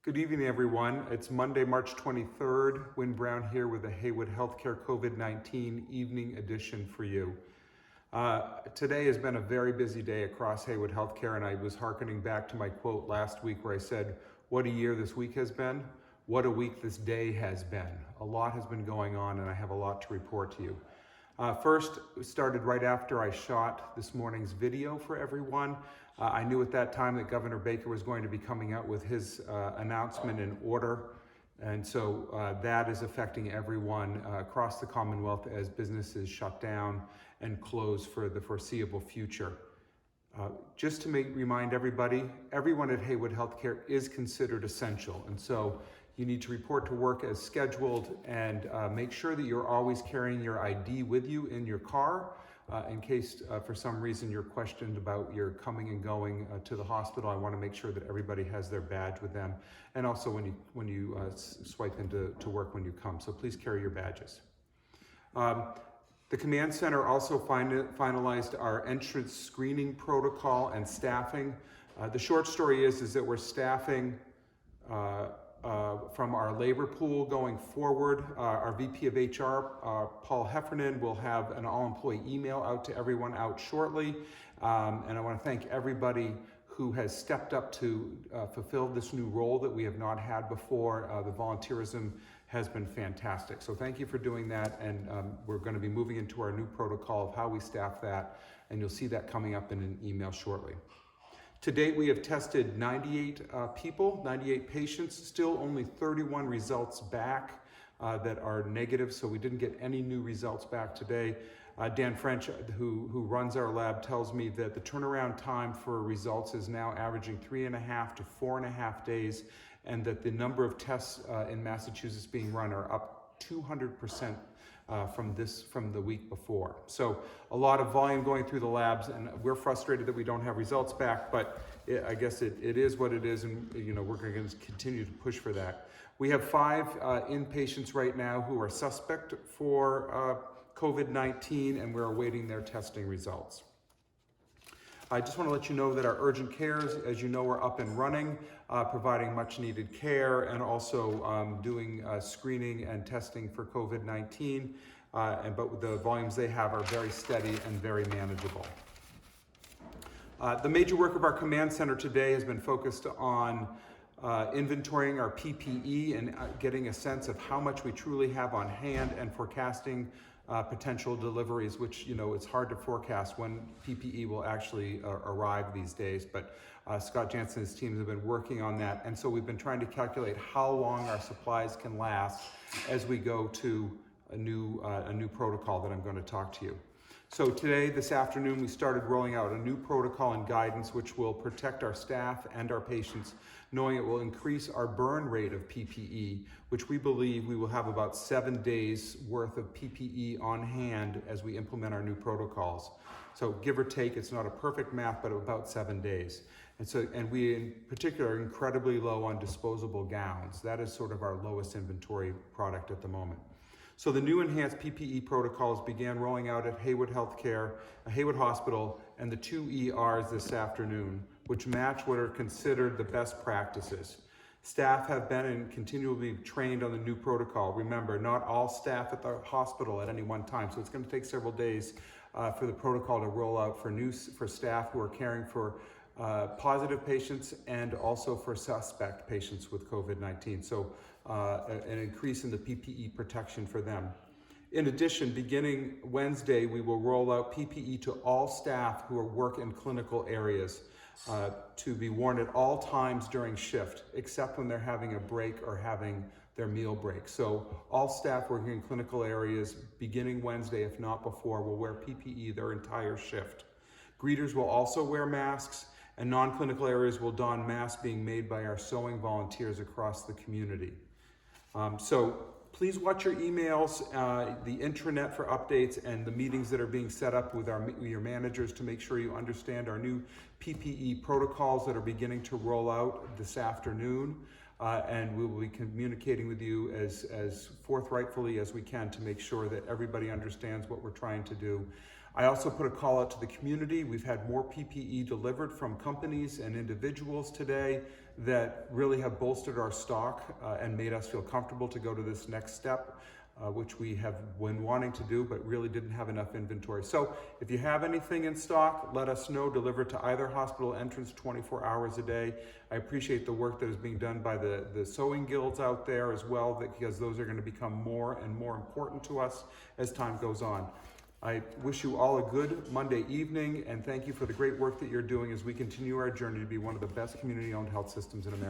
Good evening, everyone. It's Monday, March 23rd. Wynn Brown here with the Haywood Healthcare COVID-19 evening edition for you. Today has been a very busy day across Haywood Healthcare, and I was hearkening back to my quote last week where I said, what a year this week has been, what a week this day has been. A lot has been going on, and I have a lot to report to you. First, it started right after I shot this morning's video for everyone. I knew at that time that Governor Baker was going to be coming out with his announcement and order. And so that is affecting everyone across the Commonwealth as businesses shut down and close for the foreseeable future. Just to remind everybody, everyone at Haywood Healthcare is considered essential. And so you need to report to work as scheduled and make sure that you're always carrying your ID with you in your car in case for some reason you're questioned about your coming and going to the hospital. I want to make sure that everybody has their badge with them, and also when you swipe into work when you come. So please carry your badges. The command center also finalized our entrance screening protocol and staffing. The short story is that we're staffing from our labor pool going forward. Our VP of HR, Paul Heffernan, will have an all-employee email out to everyone out shortly. And I want to thank everybody who has stepped up to fulfill this new role that we have not had before. The volunteerism has been fantastic. So thank you for doing that. And we're going to be moving into our new protocol of how we staff that. And you'll see that coming up in an email shortly. To date, we have tested 98 people, 98 patients, still only 31 results back that are negative, so we didn't get any new results back today. Dan French, who runs our lab, tells me that the turnaround time for results is now averaging 3.5 to 4.5 days, and that the number of tests in Massachusetts being run are up 200% from the week before. So a lot of volume going through the labs, and we're frustrated that we don't have results back, but I guess it is what it is, and we're going to continue to push for that. We have 5 inpatients right now who are suspect for COVID-19, and we're awaiting their testing results. I just want to let you know that our urgent cares, as you know, are up and running, providing much needed care and also doing screening and testing for COVID-19. But the volumes they have are very steady and very manageable. The major work of our command center today has been focused on inventorying our PPE and getting a sense of how much we truly have on hand and forecasting potential deliveries, which, it's hard to forecast when PPE will actually arrive these days. But Scott Jansen and his teams have been working on that. And so we've been trying to calculate how long our supplies can last as we go to a new protocol that I'm going to talk to you. So today, this afternoon, we started rolling out a new protocol and guidance which will protect our staff and our patients, knowing it will increase our burn rate of PPE, which we believe we will have about 7 days worth of PPE on hand as we implement our new protocols. So give or take, it's not a perfect math, but about 7 days. And we in particular are incredibly low on disposable gowns. That is sort of our lowest inventory product at the moment. So the new enhanced PPE protocols began rolling out at Haywood Healthcare, Haywood Hospital, and the 2 ERs this afternoon, which match what are considered the best practices. Staff have been and continue to be trained on the new protocol. Remember, not all staff at the hospital at any one time, so it's going to take several days for the protocol to roll out for staff who are caring for positive patients and also for suspect patients with COVID-19. So an increase in the PPE protection for them. In addition, beginning Wednesday, we will roll out PPE to all staff who work in clinical areas to be worn at all times during shift, except when they're having a break or having their meal break. So all staff working in clinical areas beginning Wednesday, if not before, will wear PPE their entire shift. Greeters will also wear masks, and non-clinical areas will don masks being made by our sewing volunteers across the community. So please watch your emails, the intranet for updates, and the meetings that are being set up with your managers to make sure you understand our new PPE protocols that are beginning to roll out this afternoon. And we will be communicating with you as forthrightfully as we can to make sure that everybody understands what we're trying to do. I also put a call out to the community. We've had more PPE delivered from companies and individuals today that really have bolstered our stock and made us feel comfortable to go to this next step, which we have been wanting to do, but really didn't have enough inventory. So if you have anything in stock, let us know. Deliver to either hospital entrance 24 hours a day. I appreciate the work that is being done by the sewing guilds out there as well, because those are going to become more and more important to us as time goes on. I wish you all a good Monday evening, and thank you for the great work that you're doing as we continue our journey to be one of the best community-owned health systems in America.